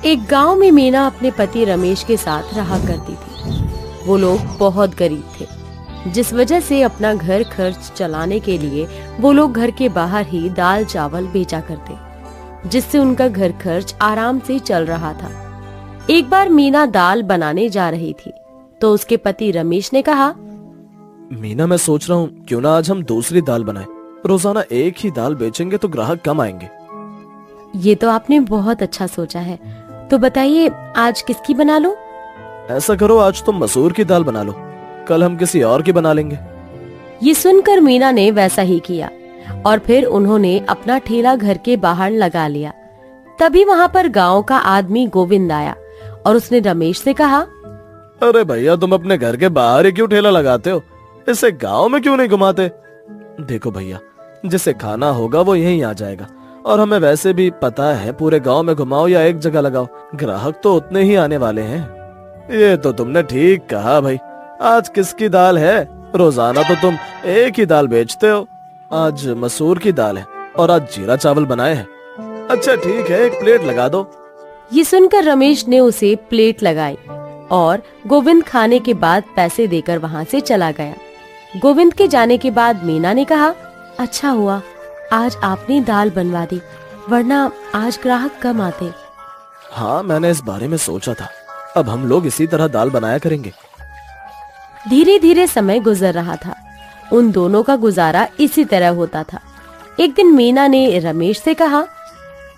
एक गांव में मीना अपने पति रमेश के साथ रहा करती थी। वो लोग बहुत गरीब थे, जिस वजह से अपना घर खर्च चलाने के लिए वो लोग घर के बाहर ही दाल चावल बेचा करते, जिससे उनका घर खर्च आराम से चल रहा था। एक बार मीना दाल बनाने जा रही थी तो उसके पति रमेश ने कहा, मीना, मैं सोच रहा हूँ क्यों ना आज हम दूसरी दाल बनाएं। रोजाना एक ही दाल बेचेंगे तो ग्राहक कम आएंगे। ये तो आपने बहुत अच्छा सोचा है। तो बताइए आज किसकी बना लो? ऐसा करो, आज तुम मसूर की दाल बना लो, कल हम किसी और की बना लेंगे। ये सुनकर मीना ने वैसा ही किया और फिर उन्होंने अपना ठेला घर के बाहर लगा लिया। तभी वहाँ पर गांव का आदमी गोविंद आया और उसने रमेश से कहा, अरे भैया, तुम अपने घर के बाहर ही क्यों ठेला लगाते हो? इसे गांव में क्यों नहीं घुमाते? देखो भैया, जिसे खाना होगा वो यहीं आ जाएगा, और हमें वैसे भी पता है पूरे गांव में घुमाओ या एक जगह लगाओ, ग्राहक तो उतने ही आने वाले हैं। ये तो तुमने ठीक कहा भाई। आज किसकी दाल है? रोजाना तो तुम एक ही दाल बेचते हो। आज मसूर की दाल है और आज जीरा चावल बनाए हैं। अच्छा ठीक है, एक प्लेट लगा दो। ये सुनकर रमेश ने उसे प्लेट लगाई और गोविंद खाने के बाद पैसे देकर वहाँ से चला गया। गोविंद के जाने के बाद मीना ने कहा, अच्छा हुआ आज आपने दाल बनवा दी, वरना आज ग्राहक कम आते। हाँ, मैंने इस बारे में सोचा था। अब हम लोग इसी तरह दाल बनाया करेंगे। धीरे धीरे समय गुजर रहा था। उन दोनों का गुजारा इसी तरह होता था। एक दिन मीना ने रमेश से कहा,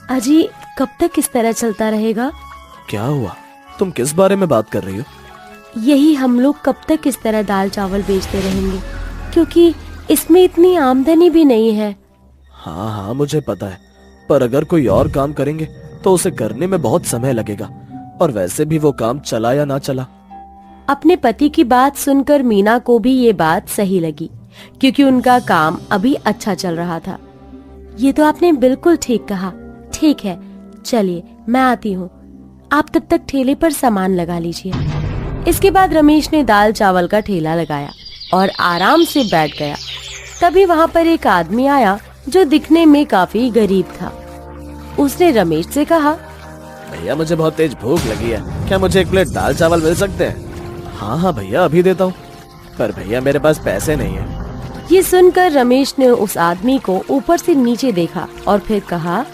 अजी कब तक इस तरह चलता रहेगा? क्या हुआ? तुम किस बारे में बात कर रही हो? यही हम लोग कब तक इस तरह दाल चावल बेचते रहेंगे, क्योंकि इसमें इतनी आमदनी भी नहीं है। हाँ हाँ, मुझे पता है, पर अगर कोई और काम करेंगे तो उसे करने में बहुत समय लगेगा, और वैसे भी वो काम चला या ना चला। अपने पति की बात सुनकर मीना को भी ये बात सही लगी, क्योंकि उनका काम अभी अच्छा चल रहा था। ये तो आपने बिल्कुल ठीक कहा। ठीक है, चलिए मैं आती हूँ, आप तब तक ठेले पर सामान लगा लीजिए। इसके बाद रमेश ने दाल चावल का ठेला लगाया और आराम से बैठ गया। तभी वहाँ पर एक आदमी आया जो दिखने में काफी गरीब था। उसने रमेश से कहा, भैया मुझे बहुत तेज भूख लगी है, क्या मुझे एक प्लेट दाल चावल मिल सकते हैं? हाँ हाँ भैया, अभी देता हूँ, पर भैया मेरे पास पैसे नहीं है। ये सुनकर रमेश ने उस आदमी को ऊपर से नीचे देखा और फिर कहा,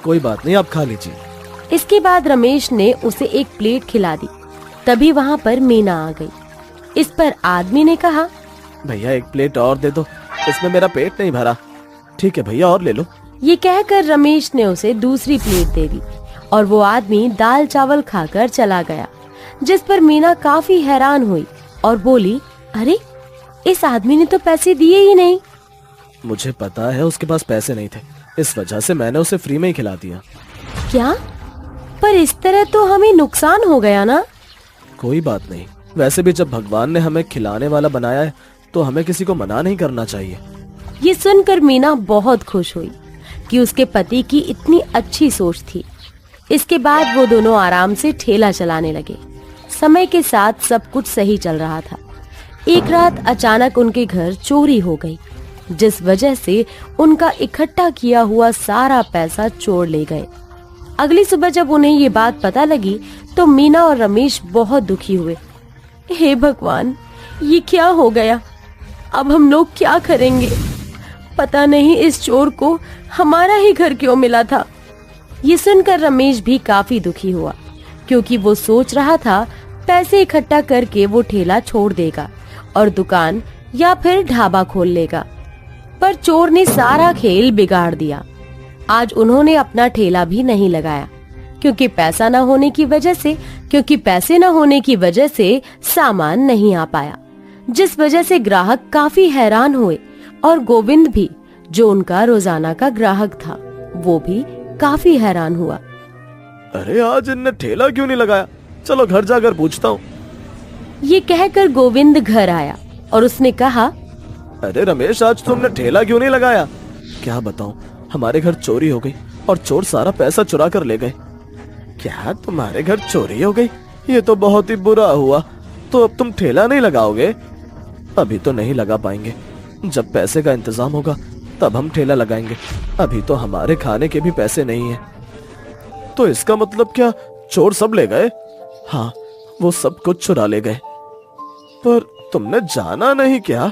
कोई बात नहीं, आप खा लीजिए। इसके बाद रमेश ने उसे एक प्लेट खिला दी। तभी वहाँ पर मीना आ गई। इस पर आदमी ने कहा, भैया एक प्लेट और दे दो, इसमें मेरा पेट नहीं भरा। ठीक है भैया, और ले लो। ये कहकर रमेश ने उसे दूसरी प्लेट दे दी और वो आदमी दाल चावल खाकर चला गया। जिस पर मीना काफी हैरान हुई और बोली, अरे इस आदमी ने तो पैसे दिए ही नहीं। मुझे पता है उसके पास पैसे नहीं थे, इस वजह से मैंने उसे फ्री में ही खिला दिया। क्या? पर इस तरह तो हमें नुकसान हो गया ना। कोई बात नहीं, वैसे भी जब भगवान ने हमें खिलाने वाला बनाया है तो हमें किसी को मना नहीं करना चाहिए। ये सुनकर मीना बहुत खुश हुई कि उसके पति की इतनी अच्छी सोच थी। इसके बाद वो दोनों आराम से ठेला चलाने लगे। समय के साथ सब कुछ सही चल रहा था। एक रात अचानक उनके घर चोरी हो गई, जिस वजह से उनका इकट्ठा किया हुआ सारा पैसा चोर ले गए। अगली सुबह जब उन्हें ये बात पता लगी तो मीना और रमेश बहुत दुखी हुए। हे भगवान, ये क्या हो गया? अब हम लोग क्या करेंगे? पता नहीं इस चोर को हमारा ही घर क्यों मिला था। ये सुनकर रमेश भी काफी दुखी हुआ, क्योंकि वो सोच रहा था पैसे इकट्ठा करके वो ठेला छोड़ देगा और दुकान या फिर ढाबा खोल लेगा। पर चोर ने सारा खेल बिगाड़ दिया। आज उन्होंने अपना ठेला भी नहीं लगाया, क्योंकि पैसे न होने की वजह से सामान नहीं आ पाया, जिस वजह से ग्राहक काफी हैरान हुए और गोविंद भी, जो उनका रोजाना का ग्राहक था, वो भी काफी हैरान हुआ। अरे आज इनने ठेला क्यों नहीं लगाया? चलो घर जाकर पूछता हूँ। ये कहकर गोविंद घर आया और उसने कहा, अरे रमेश, आज तुमने ठेला क्यों नहीं लगाया? क्या बताऊं, हमारे घर चोरी हो गई और चोर सारा पैसा चुरा कर ले गए। क्या तुम्हारे घर चोरी हो गई? ये तो बहुत ही बुरा हुआ। तो अब तुम ठेला नहीं लगाओगे? अभी तो नहीं लगा पाएंगे, जब पैसे का इंतजाम होगा तब हम ठेला लगाएंगे। अभी तो हमारे खाने के भी पैसे नहीं है। तो इसका मतलब क्या चोर सब ले गए? हाँ, वो सब कुछ चुरा ले गए। पर तुमने जाना नहीं क्या?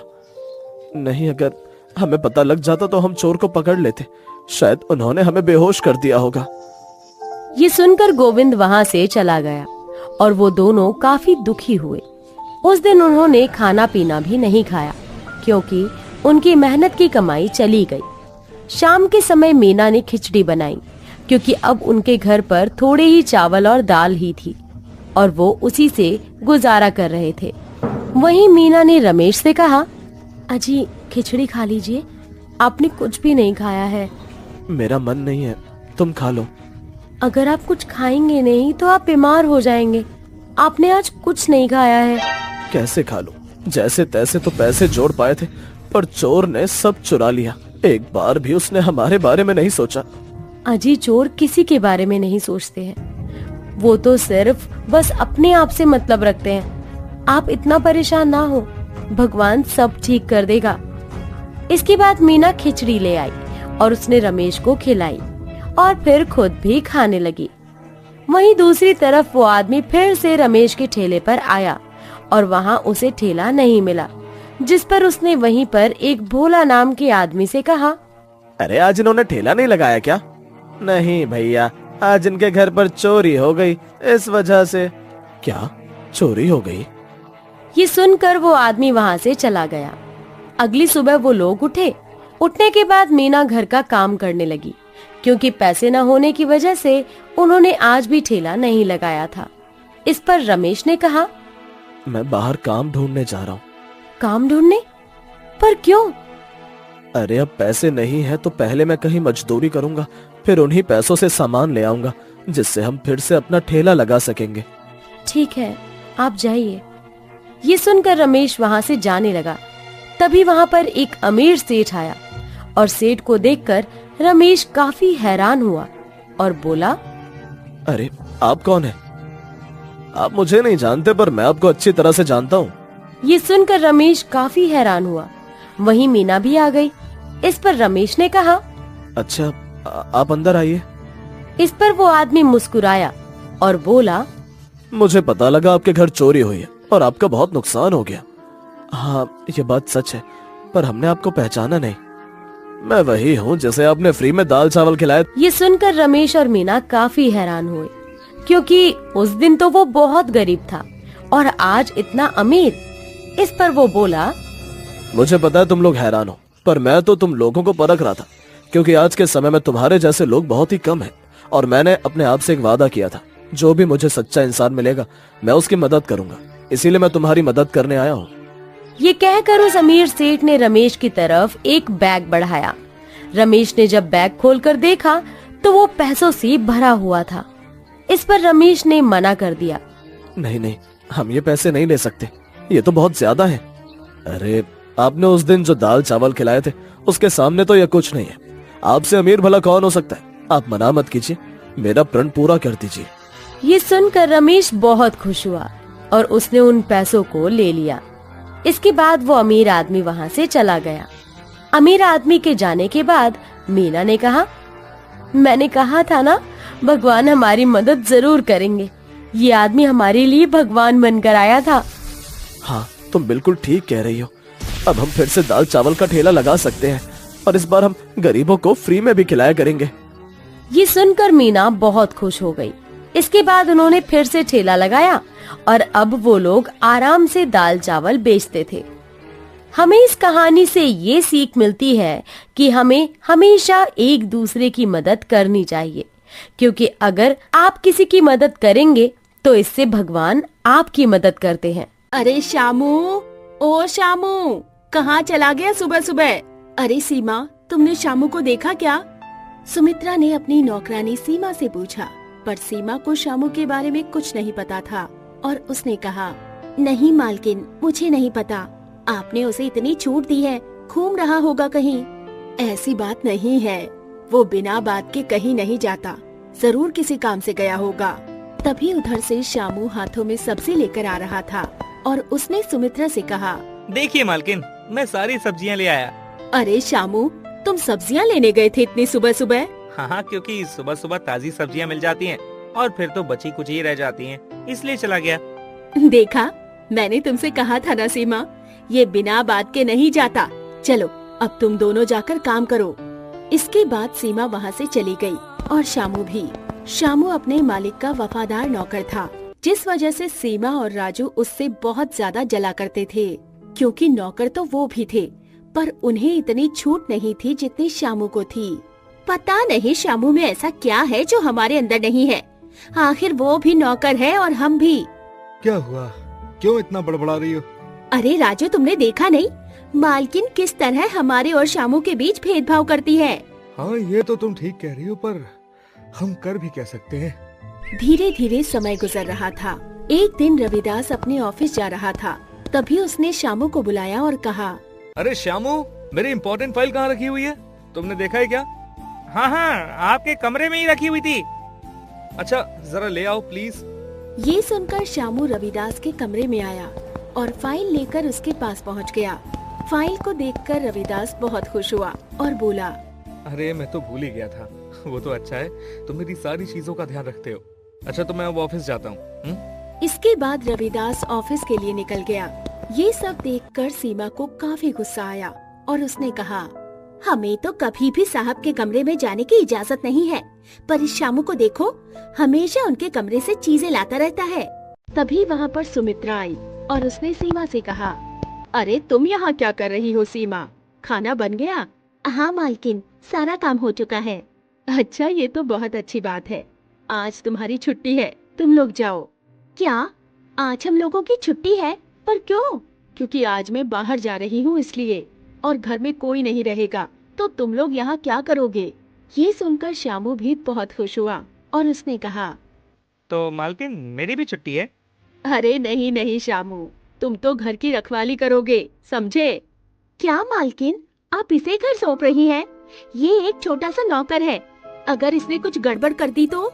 नहीं, अगर हमें पता लग जाता तो हम चोर को पकड़ लेते। शायद उन्होंने हमें बेहोश कर दिया होगा। ये सुनकर गोविंद वहां से चला गया और वो दोनों काफी दुखी हुए। उस दिन उन्होंने खाना पीना भी नहीं खाया क्योंकि उनकी मेहनत की कमाई चली गई। शाम के समय मीना ने खिचड़ी बनाई क्योंकि अब उनके घर पर थोड़े ही चावल और दाल ही थी और वो उसी से गुजारा कर रहे थे। वहीं मीना ने रमेश से कहा, अजी खिचड़ी खा लीजिए, आपने कुछ भी नहीं खाया है। मेरा मन नहीं है, तुम खा लो। अगर आप कुछ खाएंगे नहीं तो आप बीमार हो जाएंगे। आपने आज कुछ नहीं खाया है। कैसे खा लूं? जैसे तैसे तो पैसे जोड़ पाए थे, पर चोर ने सब चुरा लिया। एक बार भी उसने हमारे बारे में नहीं सोचा। अजी चोर किसी के बारे में नहीं सोचते हैं, वो तो सिर्फ बस अपने आप से मतलब रखते हैं। आप इतना परेशान ना हो, भगवान सब ठीक कर देगा। इसके बाद मीना खिचड़ी ले आई और उसने रमेश को खिलाई और फिर खुद भी खाने लगी। वहीं दूसरी तरफ वो आदमी फिर से रमेश के ठेले पर आया और वहाँ उसे ठेला नहीं मिला, जिस पर उसने वहीं पर एक भोला नाम के आदमी से कहा, अरे आज इन्होंने ठेला नहीं लगाया क्या? नहीं भैया, आज इनके घर पर चोरी हो गई, इस वजह से। क्या चोरी हो गई? ये सुनकर वो आदमी वहाँ से चला गया। अगली सुबह वो लोग उठे। उठने के बाद मीना घर का काम करने लगी क्योंकि पैसे न होने की वजह से उन्होंने आज भी ठेला नहीं लगाया था। इस पर रमेश ने कहा, मैं बाहर काम ढूंढने जा रहा हूँ। काम ढूंढने? पर क्यों? अरे अब पैसे नहीं है तो पहले मैं कहीं मजदूरी करूंगा, फिर उन्हीं पैसों से सामान ले आऊंगा जिससे हम फिर से अपना ठेला लगा सकेंगे। ठीक है, आप जाइए। ये सुनकर रमेश वहाँ से जाने लगा। तभी वहाँ पर एक अमीर सेठ आया और सेठ को देखकर रमेश काफी हैरान हुआ और बोला, अरे आप कौन है? आप मुझे नहीं जानते पर मैं आपको अच्छी तरह से जानता हूँ। ये सुनकर रमेश काफी हैरान हुआ। वहीं मीना भी आ गई। इस पर रमेश ने कहा, अच्छा आप अंदर आइए। इस पर वो आदमी मुस्कुराया और बोला, मुझे पता लगा आपके घर चोरी हुई है और आपका बहुत नुकसान हो गया। हाँ ये बात सच है, पर हमने आपको पहचाना नहीं। मैं वही हूँ जिसे आपने फ्री में दाल चावल खिलाए। ये सुनकर रमेश और मीना काफी हैरान हुए क्योंकि उस दिन तो वो बहुत गरीब था और आज इतना अमीर। इस पर वो बोला, मुझे पता है तुम लोग हैरान हो, पर मैं तो तुम लोगों को परख रहा था क्योंकि आज के समय में तुम्हारे जैसे लोग बहुत ही कम हैं और मैंने अपने आप से एक वादा किया था, जो भी मुझे सच्चा इंसान मिलेगा मैं उसकी मदद करूंगा, इसीलिए मैं तुम्हारी मदद करने आया हूँ। ये कहकर उस अमीर सेठ ने रमेश की तरफ एक बैग बढ़ाया। रमेश ने जब बैग खोलकर देखा तो वो पैसों से भरा हुआ था। इस पर रमेश ने मना कर दिया, नहीं नहीं, हम ये पैसे नहीं ले सकते, ये तो बहुत ज्यादा है। अरे आपने उस दिन जो दाल चावल खिलाए थे उसके सामने तो यह कुछ नहीं है। आपसे अमीर भला कौन हो सकता है? आप मना मत कीजिए, मेरा प्रण पूरा कर दीजिए। ये सुनकर रमेश बहुत खुश हुआ और उसने उन पैसों को ले लिया। इसके बाद वो अमीर आदमी वहाँ से चला गया। अमीर आदमी के जाने के बाद मीना ने कहा, मैंने कहा था ना, भगवान हमारी मदद जरूर करेंगे। ये आदमी हमारे लिए भगवान बनकर आया था। हाँ तुम बिल्कुल ठीक कह रही हो। अब हम फिर से दाल चावल का ठेला लगा सकते हैं और इस बार हम गरीबों को फ्री में भी खिलाया करेंगे। ये सुनकर मीना बहुत खुश हो गई। इसके बाद उन्होंने फिर से ठेला लगाया और अब वो लोग आराम से दाल चावल बेचते थे। हमें इस कहानी से ये सीख मिलती है कि हमें हमेशा एक दूसरे की मदद करनी चाहिए, क्योंकि अगर आप किसी की मदद करेंगे तो इससे भगवान आपकी मदद करते हैं। अरे शामू, ओ शामू, कहाँ चला गया सुबह सुबह? अरे सीमा, तुमने शामू को देखा क्या? सुमित्रा ने अपनी नौकरानी सीमा से पूछा, पर सीमा को शामू के बारे में कुछ नहीं पता था और उसने कहा, नहीं मालकिन, मुझे नहीं पता। आपने उसे इतनी छूट दी है, घूम रहा होगा कहीं। ऐसी बात नहीं है, वो बिना बात के कहीं नहीं जाता, जरूर किसी काम से गया होगा। तभी उधर से शामू हाथों में सब्जी लेकर आ रहा था और उसने सुमित्रा से कहा, देखिए मालकिन, मैं सारी सब्जियां ले आया। अरे शामू, तुम सब्जियां लेने गए थे इतनी सुबह सुबह? हाँ, क्योंकि सुबह सुबह ताजी सब्जियां मिल जाती हैं और फिर तो बची कुछ ही रह जाती हैं, इसलिए चला गया। देखा, मैंने तुमसे कहा था ना सीमा, ये बिना बात के नहीं जाता। चलो अब तुम दोनों जाकर काम करो। इसके बाद सीमा वहाँ से चली गई और शामू भी। शामू अपने मालिक का वफादार नौकर था, जिस वजह से सीमा और राजू उससे बहुत ज्यादा जला करते थे, क्योंकि नौकर तो वो भी थे, पर उन्हें इतनी छूट नहीं थी जितनी शामू को थी। पता नहीं शामू में ऐसा क्या है जो हमारे अंदर नहीं है। आखिर वो भी नौकर है और हम भी। क्या हुआ, क्यों इतना बड़बड़ा रही हो? अरे राजू, तुमने देखा नहीं मालकिन किस तरह हमारे और शामू के बीच भेदभाव करती है। हाँ, ये तो तुम ठीक कह रही हो, पर हम कर भी कह सकते हैं। धीरे धीरे समय गुजर रहा था। एक दिन रविदास अपने ऑफिस जा रहा था, तभी उसने शामू को बुलाया और कहा, अरे श्यामू, मेरी इम्पोर्टेंट फाइल कहाँ रखी हुई है? तुमने देखा है क्या? हाँ हाँ, आपके कमरे में ही रखी हुई थी। अच्छा, जरा ले आओ प्लीज। ये सुनकर शामू रविदास के कमरे में आया और फाइल लेकर उसके पास पहुंच गया। फाइल को देखकर रविदास बहुत खुश हुआ और बोला, अरे मैं तो भूल ही गया था। वो तो अच्छा है, तुम मेरी सारी चीजों का ध्यान रखते हो। अच्छा, तो मैं अब ऑफिस जाता हूँ। इसके बाद रविदास ऑफिस के लिए निकल गया। ये सब देखकर सीमा को काफी गुस्सा आया और उसने कहा, हमें तो कभी भी साहब के कमरे में जाने की इजाजत नहीं है, पर इस शामू को देखो, हमेशा उनके कमरे से चीजें लाता रहता है। तभी वहाँ पर सुमित्रा आई और उसने सीमा से कहा, अरे तुम यहाँ क्या कर रही हो सीमा, खाना बन गया? हाँ मालकिन, सारा काम हो चुका है। अच्छा, ये तो बहुत अच्छी बात है। आज तुम्हारी छुट्टी है, तुम लोग जाओ। क्या आज हम लोगों की छुट्टी है? पर क्यों? क्योंकि आज मैं बाहर जा रही हूँ इसलिए, और घर में कोई नहीं रहेगा, तो तुम लोग यहाँ क्या करोगे? ये सुनकर श्यामू भी बहुत खुश हुआ और उसने कहा, तो मालकिन मेरी भी छुट्टी है। अरे नहीं नहीं श्यामू, तुम तो घर की रखवाली करोगे, समझे? क्या मालकिन, आप इसे घर सौंप रही हैं? ये एक छोटा सा नौकर है, अगर इसने कुछ गड़बड़ कर दी तो?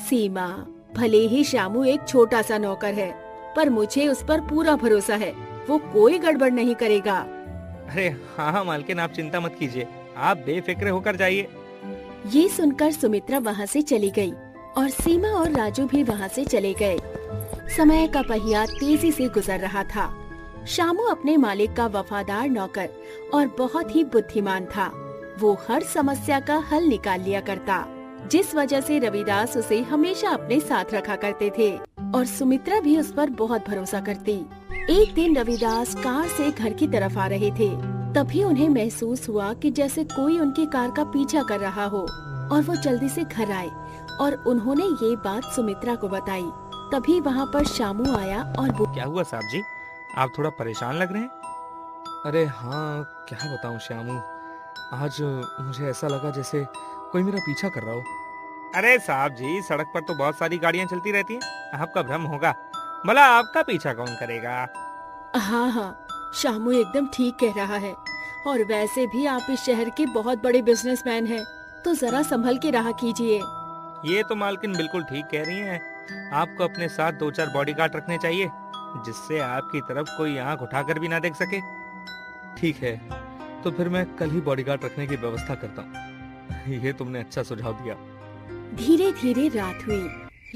सीमा, भले ही श्यामू एक छोटा सा नौकर है, पर मुझे उस पर पूरा भरोसा है, वो कोई गड़बड़ नहीं करेगा। अरे हाँ मालकिन, आप चिंता मत कीजिए, आप बेफिक्र होकर जाइए। ये सुनकर सुमित्रा वहाँ से चली गई और सीमा और राजू भी वहाँ से चले गए। समय का पहिया तेजी से गुजर रहा था। शामू अपने मालिक का वफादार नौकर और बहुत ही बुद्धिमान था। वो हर समस्या का हल निकाल लिया करता, जिस वजह से रविदास उसे हमेशा अपने साथ रखा करते थे और सुमित्रा भी उस पर बहुत भरोसा करती। एक दिन रविदास कार से घर की तरफ आ रहे थे, तभी उन्हें महसूस हुआ कि जैसे कोई उनकी कार का पीछा कर रहा हो, और वो जल्दी से घर आए और उन्होंने ये बात सुमित्रा को बताई। तभी वहाँ पर शामू आया और क्या हुआ साहब जी, आप थोड़ा परेशान लग रहे हैं? अरे हाँ, क्या बताऊँ श्यामू, आज मुझे ऐसा लगा जैसे कोई मेरा पीछा कर रहा हो। अरे साहब जी, सड़क पर तो बहुत सारी गाड़ियाँ चलती रहती हैं, आपका भ्रम होगा। भला आपका पीछा कौन करेगा? हाँ हाँ, शामू एकदम ठीक कह रहा है, और वैसे भी आप इस शहर के बहुत बड़े बिजनेसमैन हैं, तो जरा संभल के रहा कीजिए। ये तो मालकिन बिल्कुल ठीक कह रही हैं। आपको अपने साथ 2-4 बॉडीगार्ड रखने चाहिए, जिससे आपकी तरफ कोई आंख उठाकर भी ना देख सके। ठीक है, तो फिर मैं कल ही बॉडीगार्ड रखने की व्यवस्था करता हूँ। ये तुमने अच्छा सुझाव दिया। धीरे धीरे रात हुई।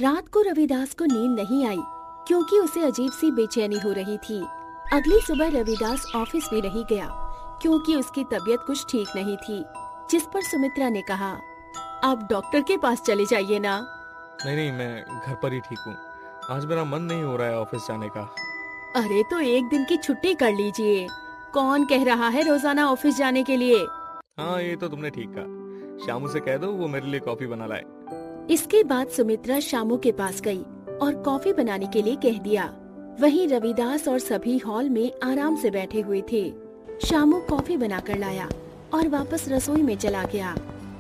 रात को रविदास को नींद नहीं आई, क्योंकि उसे अजीब सी बेचैनी हो रही थी। अगली सुबह रविदास ऑफिस में नहीं गया, क्योंकि उसकी तबीयत कुछ ठीक नहीं थी, जिस पर सुमित्रा ने कहा, आप डॉक्टर के पास चले जाइए ना। नहीं, मैं घर पर ही ठीक हूँ। आज मेरा मन नहीं हो रहा है ऑफिस जाने का। अरे तो एक दिन की छुट्टी कर लीजिए, कौन कह रहा है रोजाना ऑफिस जाने के लिए। हाँ, ये तो तुमने ठीक कहा। शामू से कह दो वो मेरे लिए कॉफी बना लाए। इसके बाद सुमित्रा शामू के पास गई और कॉफी बनाने के लिए कह दिया। वहीं रविदास और सभी हॉल में आराम से बैठे हुए थे। शामू कॉफी बनाकर लाया और वापस रसोई में चला गया।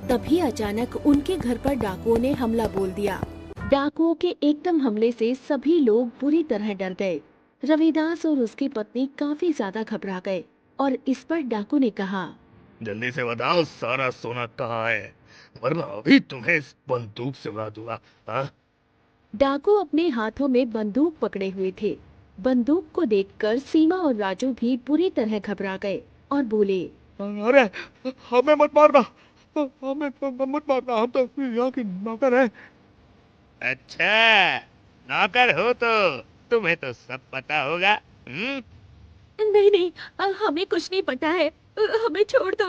तभी अचानक उनके घर पर डाकुओं ने हमला बोल दिया। डाकुओं के एकदम हमले से सभी लोग बुरी तरह डर गए। रविदास और उसकी पत्नी काफी ज्यादा घबरा गए और इस पर डाकू ने कहा, जल्दी से बताओ सारा सोना कहाँ है, वरना अभी तुम्हें इस बंदूक से उड़ा दूंगा। हाँ? डाकू अपने हाथों में बंदूक पकड़े हुए थे। बंदूक को देखकर सीमा और राजू भी बुरी तरह घबरा गए और बोले, अरे हमें मत मारना, हमें मत मारना, हम तो यहाँ की नौकर हैं। अच्छा, नौकर हो तो तुम्हें तो सब पता होगा। नहीं नहीं, हमें कुछ नहीं पता है, हमें छोड़ दो।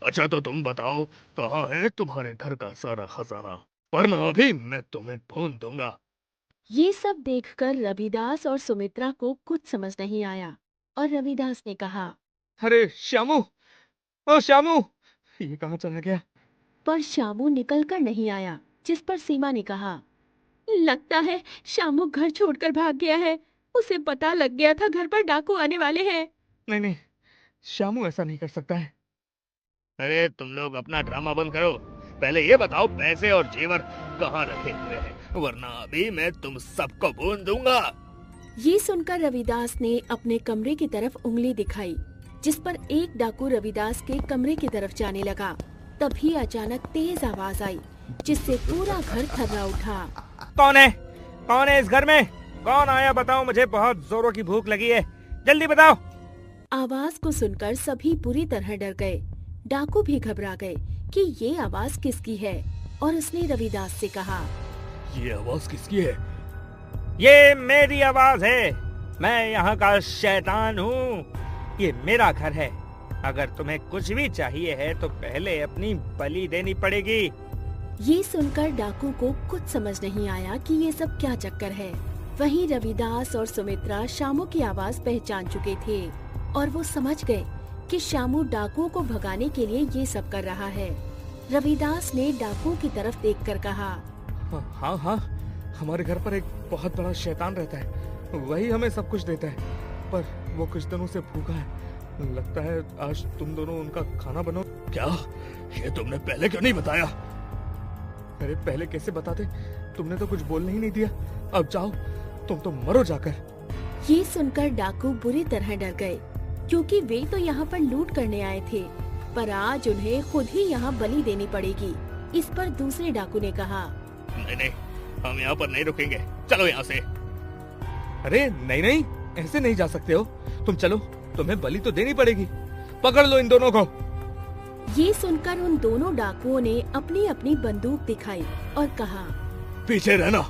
अच्छा तो तुम बताओ, कहाँ है तुम्हारे घर का सारा खजाना, वरना अभी मैं तुम्हें ढूंढ दूंगा। ये सब देखकर रविदास और सुमित्रा को कुछ समझ नहीं आया और रविदास ने कहा, अरे श्यामू, ओ श्यामू, ये कहाँ चला गया? पर शामू निकल कर नहीं आया, जिस पर सीमा ने कहा, लगता है शामू घर छोड़कर भाग गया है। उसे पता लग गया था घर पर डाकू आने वाले हैं। नहीं नहीं, श्यामू ऐसा नहीं कर सकता है। अरे तुम लोग अपना ड्रामा बंद करो, पहले ये बताओ पैसे और जेवर कहाँ रखे हुए हैं, वरना अभी मैं तुम सबको भून दूंगा। ये सुनकर रविदास ने अपने कमरे की तरफ उंगली दिखाई, जिस पर एक डाकू रविदास के कमरे की तरफ जाने लगा। तभी अचानक तेज आवाज आई, जिससे पूरा घर थर्रा उठा। कौन है? कौन है इस घर में? कौन आया बताओ, मुझे बहुत जोरों की भूख लगी है, जल्दी बताओ। आवाज को सुनकर सभी बुरी तरह डर गए। डाकू भी घबरा गए कि ये आवाज किसकी है, और उसने रविदास से कहा, ये आवाज किसकी है? ये मेरी आवाज है, मैं यहाँ का शैतान हूँ, ये मेरा घर है। अगर तुम्हें कुछ भी चाहिए है तो पहले अपनी बलि देनी पड़ेगी। ये सुनकर डाकू को कुछ समझ नहीं आया कि ये सब क्या चक्कर है। वहीं रविदास और सुमित्रा शामू की आवाज पहचान चुके थे और वो समझ गए कि शामू डाकुओं को भगाने के लिए ये सब कर रहा है। रविदास ने डाकुओं की तरफ देखकर कहा, हाँ हाँ, हमारे घर पर एक बहुत बड़ा शैतान रहता है, वही हमें सब कुछ देता है, पर वो कुछ दिनों से भूखा है। लगता है आज तुम दोनों उनका खाना बनाओ। क्या? ये तुमने पहले क्यों नहीं बताया? अरे पहले कैसे बताते, तुमने तो कुछ बोलने ही नहीं दिया। अब जाओ, तुम तो मरो जाकर। ये सुनकर डाकू बुरी तरह डर गए, क्योंकि वे तो यहाँ पर लूट करने आए थे, पर आज उन्हें खुद ही यहाँ बलि देनी पड़ेगी। इस पर दूसरे डाकू ने कहा, नहीं नहीं, हम यहाँ पर नहीं रुकेंगे, चलो यहाँ से। अरे नहीं नहीं, ऐसे नहीं जा सकते हो, तुम चलो, तुम्हें बलि तो देनी पड़ेगी। पकड़ लो इन दोनों को। ये सुनकर उन दोनों डाकुओं ने अपनी अपनी बंदूक दिखाई और कहा, पीछे रहना,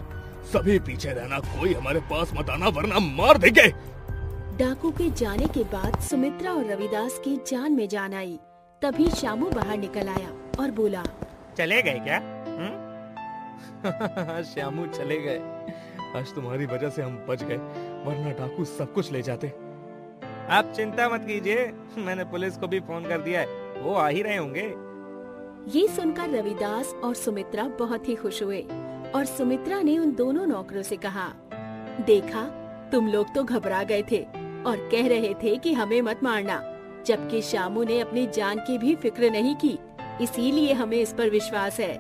सभी पीछे रहना, कोई हमारे पास मत आना वरना मार देंगे। डाकू के जाने के बाद सुमित्रा और रविदास की जान में जान आई। तभी शामू बाहर निकल आया और बोला, चले गए क्या? श्यामू चले गए, आज तुम्हारी वजह से हम बच गए, वरना डाकू सब कुछ ले जाते। आप चिंता मत कीजिए, मैंने पुलिस को भी फोन कर दिया है, वो आ ही रहे होंगे। ये सुनकर रविदास और सुमित्रा बहुत ही खुश हुए और सुमित्रा ने उन दोनों नौकरों से कहा, देखा, तुम लोग तो घबरा गए थे और कह रहे थे कि हमें मत मारना, जबकि शामू ने अपनी जान की भी फिक्र नहीं की, इसीलिए हमें इस पर विश्वास है।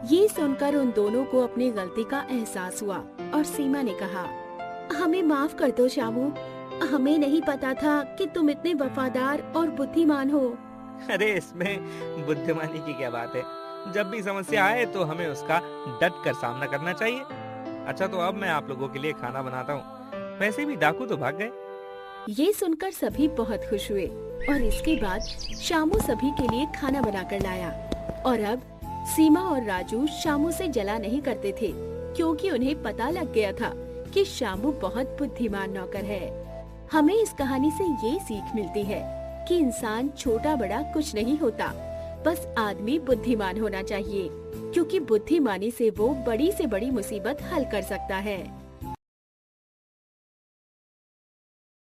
ये सुनकर उन दोनों को अपनी गलती का एहसास हुआ और सीमा ने कहा, हमें माफ कर दो शामू, हमें नहीं पता था कि तुम इतने वफादार और बुद्धिमान हो। अरे इसमें बुद्धिमानी की क्या बात है, जब भी समस्या आए तो हमें उसका डट कर सामना करना चाहिए। अच्छा तो अब मैं आप लोगों के लिए खाना बनाता हूँ, वैसे भी डाकू तो भाग गए। ये सुनकर सभी बहुत खुश हुए और इसके बाद शामू सभी के लिए खाना बनाकर लाया। और अब सीमा और राजू शामू से जला नहीं करते थे, क्योंकि उन्हें पता लग गया था कि शामू बहुत बुद्धिमान नौकर है। हमें इस कहानी से ये सीख मिलती है कि इंसान छोटा बड़ा कुछ नहीं होता, बस आदमी बुद्धिमान होना चाहिए, क्योंकि बुद्धिमानी से वो बड़ी से बड़ी मुसीबत हल कर सकता है।